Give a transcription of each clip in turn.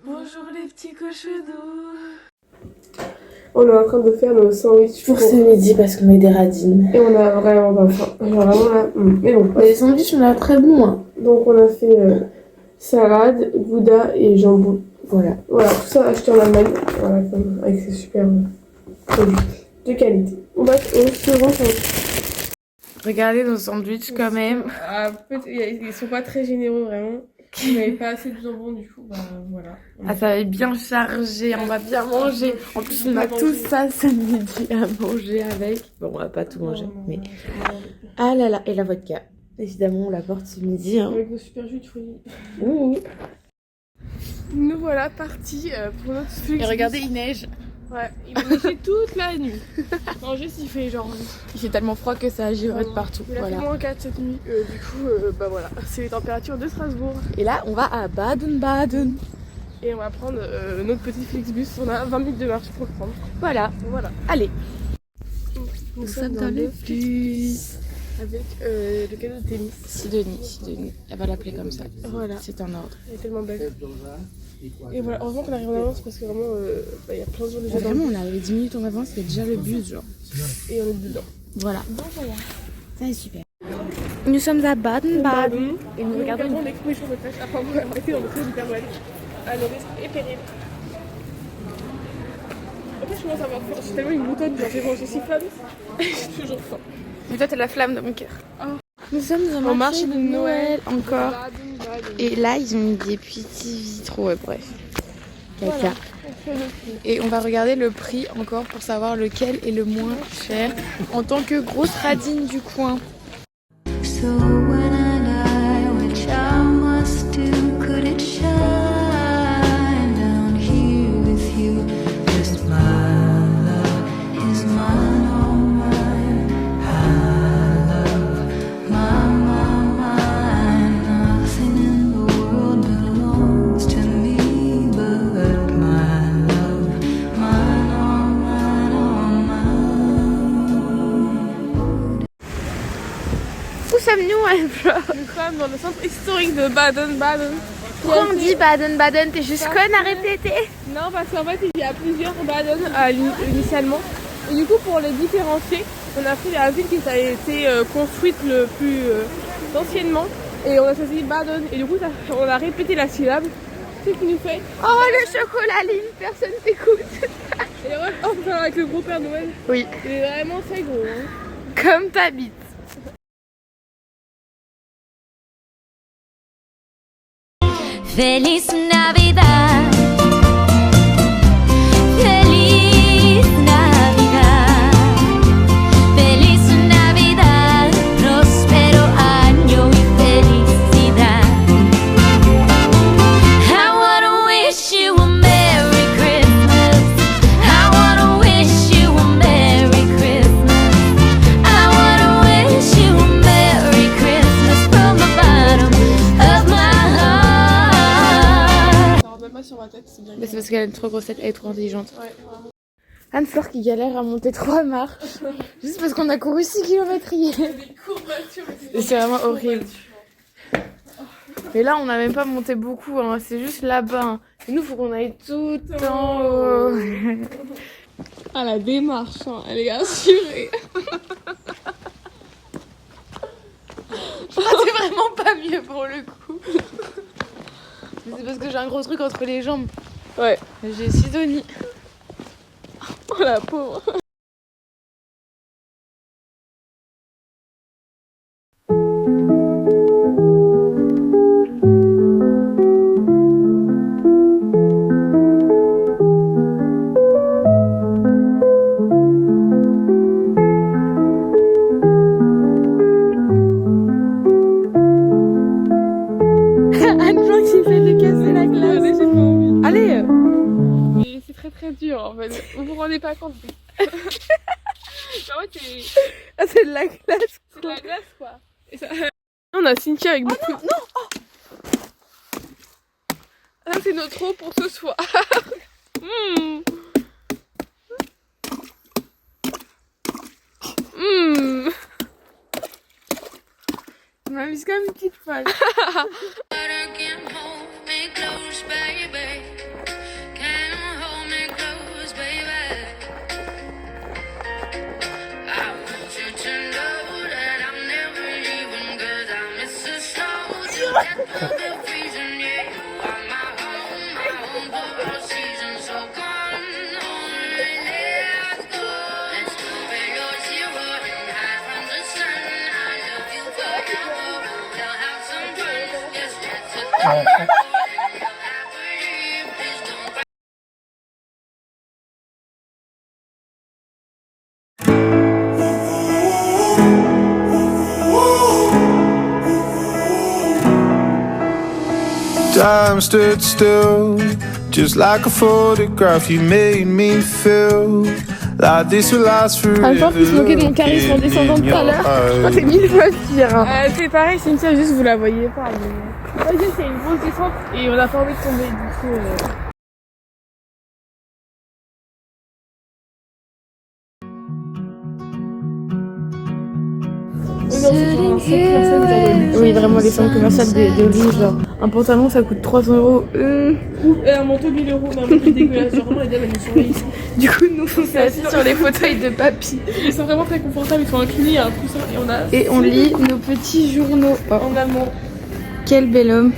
Bonjour les petits cochonneaux. On est en train de faire nos sandwichs Pour ce midi parce qu'on met des radines. et on a vraiment pas faim. Genre vraiment là. Mais bon. Mais les sandwichs ont l'air très bons. Hein. Donc on a fait salade, gouda et jambon. Voilà. Voilà, tout ça acheté en Allemagne. Voilà, avec ces super produits de qualité. Bref, on se rend. Regardez nos sandwichs quand même. Ils sont pas très généreux vraiment. Il n'y avait pas assez de jambon du coup. Bah voilà. Ah, ça va être bien chargé, on va bien manger. En plus, on a tout ça ce midi à manger avec. Bon, on va pas tout manger, mais... Ah là là, et la vodka. Évidemment, on la porte ce midi. Hein. Avec le super jus de fruits. Ouh. Nous voilà partis pour notre Flixbus. Et regardez, il neige. Ouais, il a neigé toute la nuit. Non, juste il fait genre. Il fait tellement froid que ça givrette partout. Il a fait moins 4 cette nuit. Du coup, bah voilà, c'est les températures de Strasbourg. Et là, on va à Baden-Baden. Et on va prendre notre petit Flixbus. On a 20 minutes de marche pour le prendre. Voilà. Voilà. Allez. Nous sommes dans le bus. avec le cadeau de tennis. Sidonie. Elle va l'appeler comme ça. Voilà. C'est un ordre. Elle est tellement belle. Et voilà, heureusement qu'on arrive en avance parce que vraiment, il y a plein de gens déjà dans Vraiment, le on arrive 10 minutes en avance, il y a déjà le bus, genre. et on est dedans. Voilà. Donc voilà. Ça est super. Nous sommes à Baden-Baden. Et nous regardons l'exposition de crèche après avoir été dans le club du Père Noël à nos risques et périls. En fait, je commence à avoir faim. J'ai tellement une moutonne, genre j'ai mangé 6 flammes. J'ai toujours faim. Mais toi, t'as la flamme dans mon cœur. Nous sommes au marché de Noël encore. Et là, ils ont mis des petits vitraux, ouais, bref. Caca. Voilà. Et on va regarder le prix encore pour savoir lequel est le moins cher en tant que grosse radine du coin. So when I die, which I must do, could it shine down here with you? 'Cause my love is mine, all mine. I love mine. Nothing in the world belongs to me but my love, mine, all mine, all mine. Où sommes-nous, Alfred? Nous sommes dans le centre historique de Baden-Baden. Pourquoi on dit Baden-Baden? T'es juste conne à répéter? Non, parce qu'en fait, il y a plusieurs Baden initialement. Et du coup, pour les différencier, on a pris la ville qui a été construite le plus anciennement. Et on a choisi Baden. Et du coup, on a répété la syllabe. Ce qui nous fait. Oh, le chocolat Lynn, personne t'écoute. Et ouais, enfin, avec le gros Père Noël. Oui, Il est vraiment très gros. Hein. comme t'habites. Feliz Navidad, Feliz Navidad, Feliz Navidad, próspero año y felicidad. I wanna wish you a Merry Christmas, I wanna wish you a Merry Christmas, I wanna wish you a Merry Christmas from the bottom of my Sur ma tête, c'est bien. Mais c'est parce qu'elle est trop grosse tête, elle est trop intelligente. Ouais. Anne-Fleur qui galère à monter 3 marches. Juste parce qu'on a couru 6 km hier. Des courbatures. Et c'est vraiment horrible. Mais là, on n'a même pas monté beaucoup, hein. C'est juste là-bas. Hein. Et nous, il faut qu'on aille tout en haut. Ah, la démarche, hein, elle est assurée. C'est vraiment pas mieux pour le coup. Mais c'est parce que j'ai un gros truc entre les jambes. Ouais. J'ai Sidonie. Oh la pauvre. Anne-Fleur qui fait de casser la glace. J'ai pas envie. Allez. Mais c'est très dur en fait. Vous vous rendez pas compte. En fait, Ah, c'est de la glace. c'est de la glace quoi. Et ça... On a Cynthia avec beaucoup. Non, non. Ça c'est notre eau pour ce soir. Mmh. Mmh. On m'a mise comme une petite folle. But I can't hold me close, baby. Time stood still, just like a photograph. You made me feel like this will last forever. Un peu se moquer de mon charisme en descendant tout à l'heure. C'est 1000 fois pire. Hein. C'est pareil, c'est une seule, juste vous la voyez pas. Mais... Vas-y, c'est une grosse descente et on n'a pas envie de tomber du coup. Oui, vraiment, les centres commerciaux de Lille, genre un pantalon ça coûte 300 €. Et un manteau 1000 €, mais un manteau dégueulasse. Genre vraiment, les dames elles nous surveillent. Du coup, nous on s'est assis sur les fauteuils de papy. Ils sont vraiment très confortables, ils sont inclinés, il y a un coussin et on a. Et on lit nos petits journaux. Oh, En allemand. quel bel homme.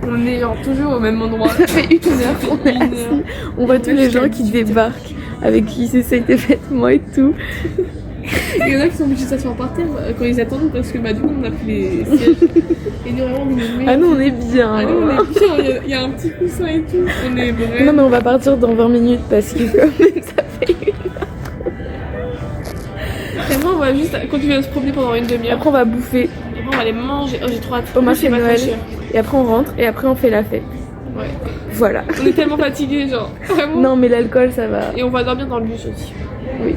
On est genre toujours au même endroit. Ça fait 1 heure qu'on est assis. On voit tous les gens qui débarquent, avec qui ils essayent des vêtements et tout. Il y en a qui sont obligés de s'asseoir par terre quand ils attendent parce que bah du coup on a pris les sièges. Et nous vraiment on est Ah non, on est bien. Ah nous on est bien, il y a un petit coussin et tout. On est vraiment. Non mais on va partir dans 20 minutes parce que quand même ça fait 1 heure. Et après on va juste continuer à se promener pendant une demi-heure. Après on va bouffer. Et après on va aller manger. Oh j'ai trop hâte. Au moins C'est c'est pas Noël. très cher. Et après on rentre et après on fait la fête. Ouais. Voilà. On est tellement fatigués genre. Vraiment. Non mais l'alcool ça va. Et on va dormir dans le bus aussi. Oui.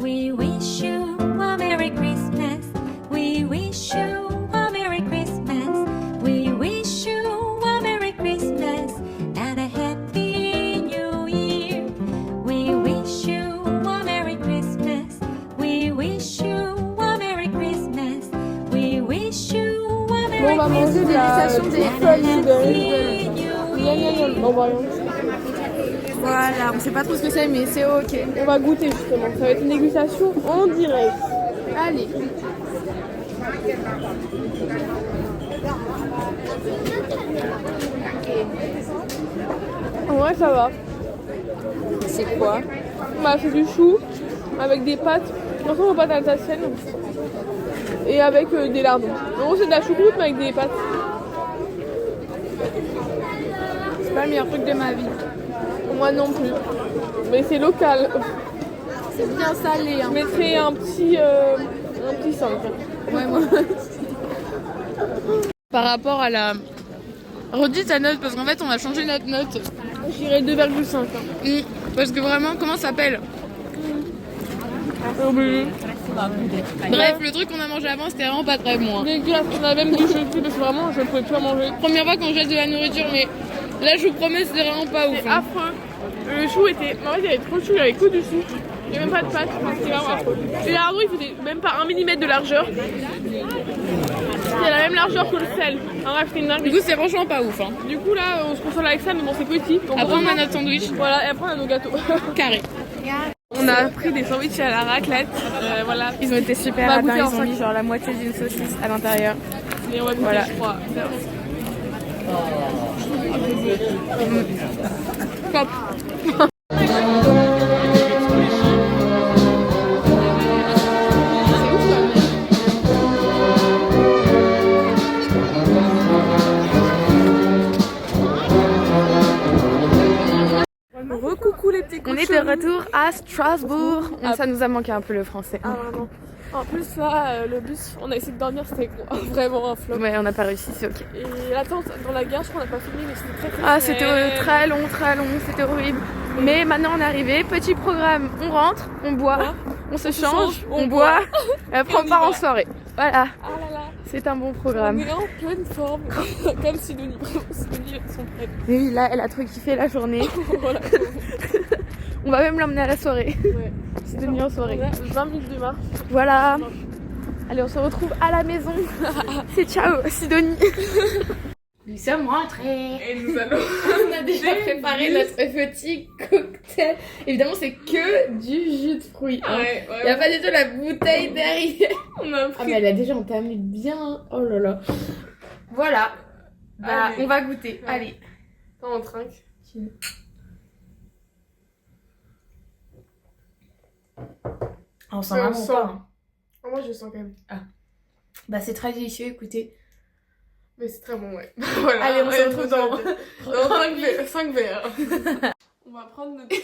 We wish you a Merry Christmas. We wish you a Merry Christmas. We wish you a Merry Christmas and a Happy New Year. We wish you a Merry Christmas. We wish you a Merry Christmas. We wish you a Merry Bon, on va manger de la feuilles de On va rien. Voilà, on sait pas trop ce que c'est mais c'est ok. On va goûter justement. Ça va être une dégustation en direct. Allez. En vrai ça va. C'est quoi? Bah, c'est du chou avec des pâtes. On ressemble aux pâtes alsaciennes. Et avec des lardons. En gros, c'est de la choucroute mais avec des pâtes. C'est pas le meilleur truc de ma vie. Moi non plus. Mais c'est local. C'est bien salé. Je mettrais un petit 5. Ouais, moi. Par rapport à la... Redis ta note parce qu'en fait on a changé notre note. Je dirais 2,5. Parce que vraiment, comment ça s'appelle? Bref, le truc qu'on a mangé avant c'était vraiment pas très bon. Hein. Dégueulasse, on a même du chou parce que vraiment je ne pouvais plus en manger. Première fois qu'on jette de la nourriture mais là je vous promets c'était vraiment pas ouf. C'est Hein. affreux. Le chou était. En fait, il y avait trop de chou, il y avait que du chou. Il n'y avait même pas de pâte. Enfin, c'était vraiment affreux. Et les lardons, ils faisaient même pas 1 mm de largeur. C'est la même largeur que le sel. En bref, c'était une dinguerie. Du coup c'est franchement pas ouf. Hein. Du coup, là, on se console avec ça, mais bon, c'est petit. Donc, Après on a vraiment- notre sandwich Voilà, et après, on a nos gâteaux. carré. On a pris des sandwichs à la raclette. Voilà. Ils ont été super On va radins, goûter ils en ont sac. mis genre la moitié d'une saucisse à l'intérieur. Et on va goûter, Voilà. je crois. Top. Recoucou les petits On est de retour à Strasbourg. Ça nous a manqué un peu le français. Ah, vraiment. En plus, là, le bus, on a essayé de dormir, c'était vraiment un flop. Ouais, on n'a pas réussi, c'est ok. Et l'attente dans la gare, je crois qu'on n'a pas filmé, mais c'était très très Ah, c'était très long, c'était horrible. Mais maintenant on est arrivé, petit programme, on rentre, on boit, on se change, on boit, et après Et on on y part va. en soirée. Voilà, Ah là là, c'est un bon on programme. est en pleine forme, comme Sidonie, vraiment, Sidonie, elles sont prêtes. Mais oui, là elle a trop kiffé la journée. Voilà. On va même l'emmener à la soirée. Ouais. C'est devenu en soirée. On a 20 minutes de marche. Voilà. Allez, on se retrouve à la maison. C'est ciao, Sidonie. Nous sommes rentrés. Et nous allons... On a déjà préparé notre petit cocktail. Évidemment, c'est que du jus de fruits. Hein. Ouais, Il n'y a pas du tout la bouteille derrière. On a Ah, pris... mais elle a déjà entamé bien. Hein. Oh là là. Voilà. Bah, Allez. on va goûter. Ouais. Allez. Attends, on trinque. On sent Mais on vraiment sent. pas. Hein. Oh, moi, je sens quand même. Bah, c'est très délicieux, écoutez. Mais c'est très bon, ouais. Voilà. Allez, on se Ouais, retrouve dans... dans 5 verres. On va prendre notre...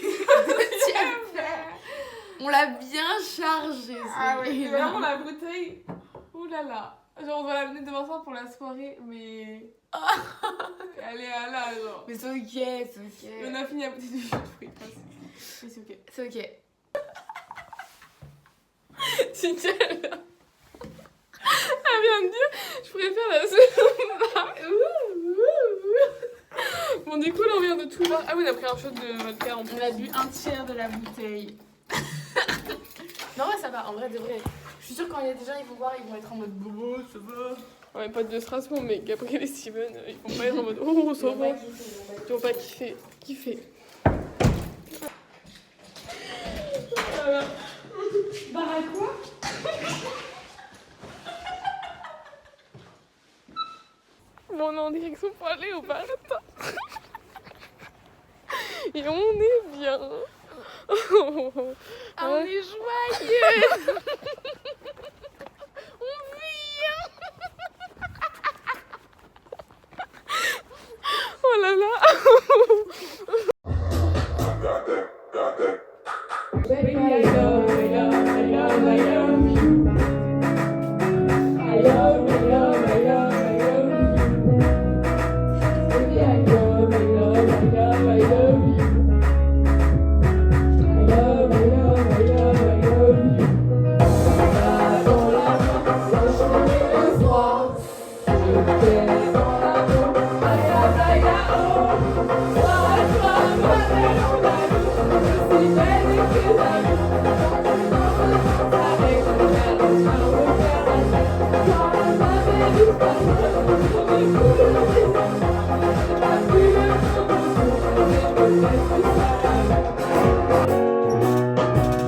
On l'a bien chargé. Ah oui, c'est vraiment la bouteille. Ouh là là. Genre, on va l'amener demain soir pour la soirée, mais... Elle est là, genre. Mais c'est ok, c'est ok. On a fini la bouteille de jus de fruits. Mais c'est ok. C'est ok. Cynthia, elle vient de dire, je préfère la seconde. Bon, du coup, là, on vient de tout voir. Ah oui, on a pris un shot de vodka en plus. On a bu un tiers de la bouteille. Non, ouais, ça va, en vrai, de vrai. Je suis sûre quand il y a des gens, ils vont voir, ils vont être en mode bobo, ça va. Ouais, pas de Strasbourg, mais Gabriel et Steven, ils vont pas être en mode oh, ça va. Ils vont pas kiffer. Voilà. Bah, à quoi? Bon, on est en direction pour aller au bar. Et on est bien. Ah, on est joyeux. On vit. Oh là là. Baby, I love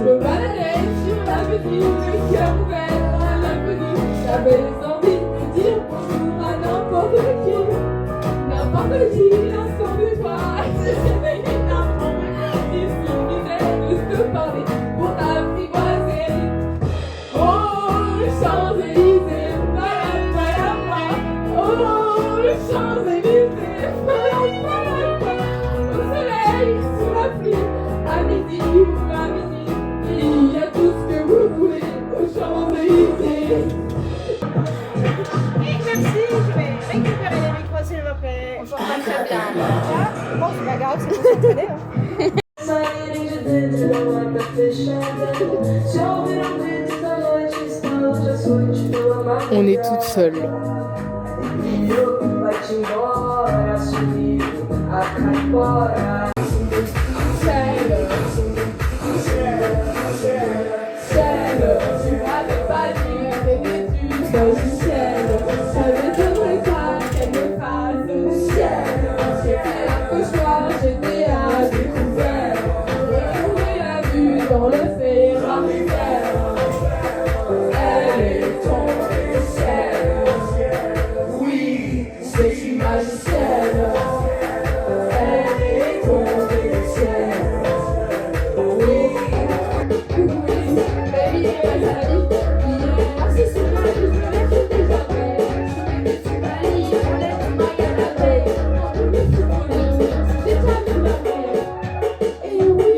Je baladais sur l'avenue, le cœur ouvert à l'inconnu. J'avais envie de dire bonjour à n'importe qui, l'instant de toi. J'ai réveillé n'importe qui, il suffisait de se parler pour t'apprivoiser. Oh, Champs-Élysées, palapa, oh, Champs-Élysées, palapa, au soleil, sous la pluie, à midi ou à minuit. Il y a tout ce que vous voulez aux Champs-Élysées. Merci, je vais récupérer les micros s'il vous plaît. On chante pas très bien. Bon, c'est pas grave, c'est pour s'entraîner. Hein. On est toutes seules. Tu m'avais pas dit que t'étais du ciel. Ça m'étonnerait pas qu'elle me fasse du ciel. J'ai fait un cauchemar, j'étais à découvert. Retrouver la vue dans le ferroviaire. Elle est tombée du ciel. Oui, c'est une magicienne. Elle est tombée du ciel. Oui. Baby, elle a dit, merci c'est vrai, je me lève déjà prêt. Je me suis mali, on lève ma canapé. On me fait mon c'est déjà de ma mère. Et oui,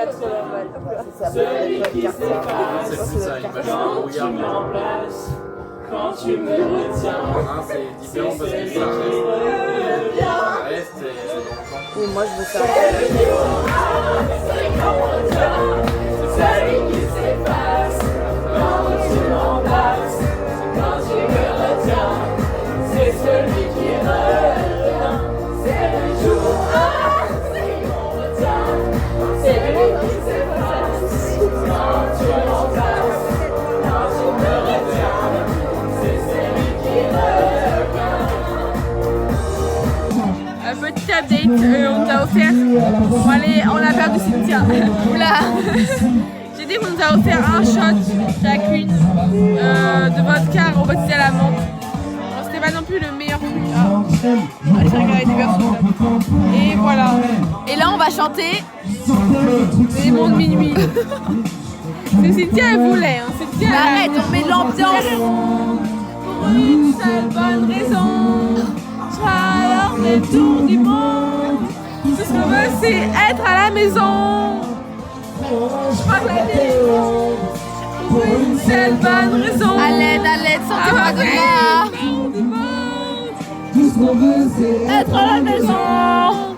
théâtre normal. C'est plus ça, une machine de brouillard. Quand tu me retiens, Ah, c'est différent parce que ça reste et c'est longtemps. Oui, moi je veux ça. celui qui s'efface, quand tu m'embrasses, quand tu me retiens, c'est celui qui revient, c'est le jour, c'est qu'on retient, c'est lui qui s'efface, quand tu m'embrasses, quand tu me retiens, c'est celui qui revient. Un petit update, on nous a offert. Bon, allez, on a perdu Cynthia. Oula. J'ai dit qu'on nous a offert un shot chacune de vodka robotisé à la menthe. Bon, c'était pas non plus le meilleur truc. Allez, j'ai regardé des versions. Et voilà. Et là, on va chanter. Les monts de minuit. C'est Cynthia, elle voulait. Hein. Cynthia, Mais arrête, on met de l'ambiance. pour une seule bonne raison. Je ferai alors le tour du monde. Tout ce qu'on veut, c'est être à la maison. Je crois que la vie pour une seule bonne raison. À l'aide, sortez-moi de là. Tout ce qu'on veut, c'est Être à la maison.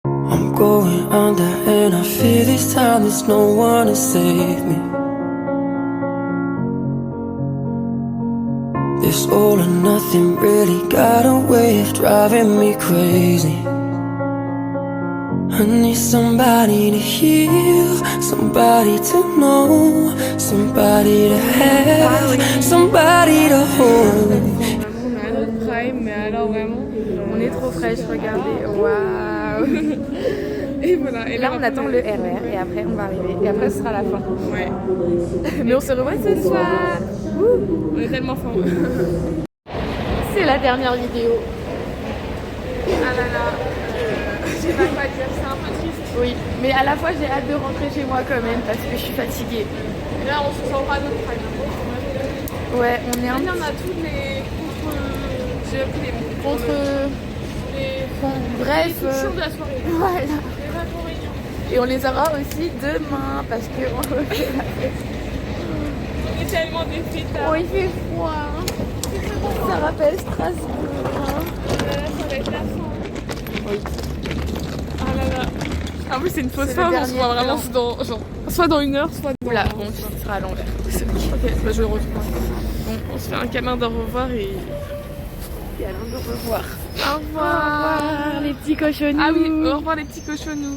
I'm going under and I fear this time there's no one to save me. This all or nothing really got a way of driving me crazy. I need somebody to heal, somebody to know, somebody to have, somebody to hold. On est à notre prime, mais alors vraiment, On est trop fraîche, regardez. Waouh. et voilà. Et Et là, on attend le RER et après, on va arriver. Et après, ce sera la fin. Ouais. Mais on se revoit ce soir. On est tellement fort. C'est la dernière vidéo. Ah là là. Je sais pas quoi dire, c'est un peu triste. Oui, mais à la fois, j'ai hâte de rentrer chez moi quand même parce que je suis fatiguée. Et là, on se sent pas notre prime. Ouais, on est un Il y en a tous les contre. J'ai appris les mots. contre. Les Bref. les touchants de la soirée. Voilà. Les vraiment réunions. Et on les aura aussi demain parce que On est tellement des fêtards. oh, il fait froid. Ça rappelle Strasbourg. Ça va être la fin. Oui. Ah là là. En plus, c'est une fausse C'est fin, le on se dernier voit vraiment plan. dans, genre, soit dans une heure, soit dans... Oula, bon, tu seras à l'envers. Ok, bah je le retrouve. Bon, on se fait un câlin d'au revoir et... Et alors de revoir. Au revoir. Les petits cochonnous. Ah oui, au revoir les petits cochonnous.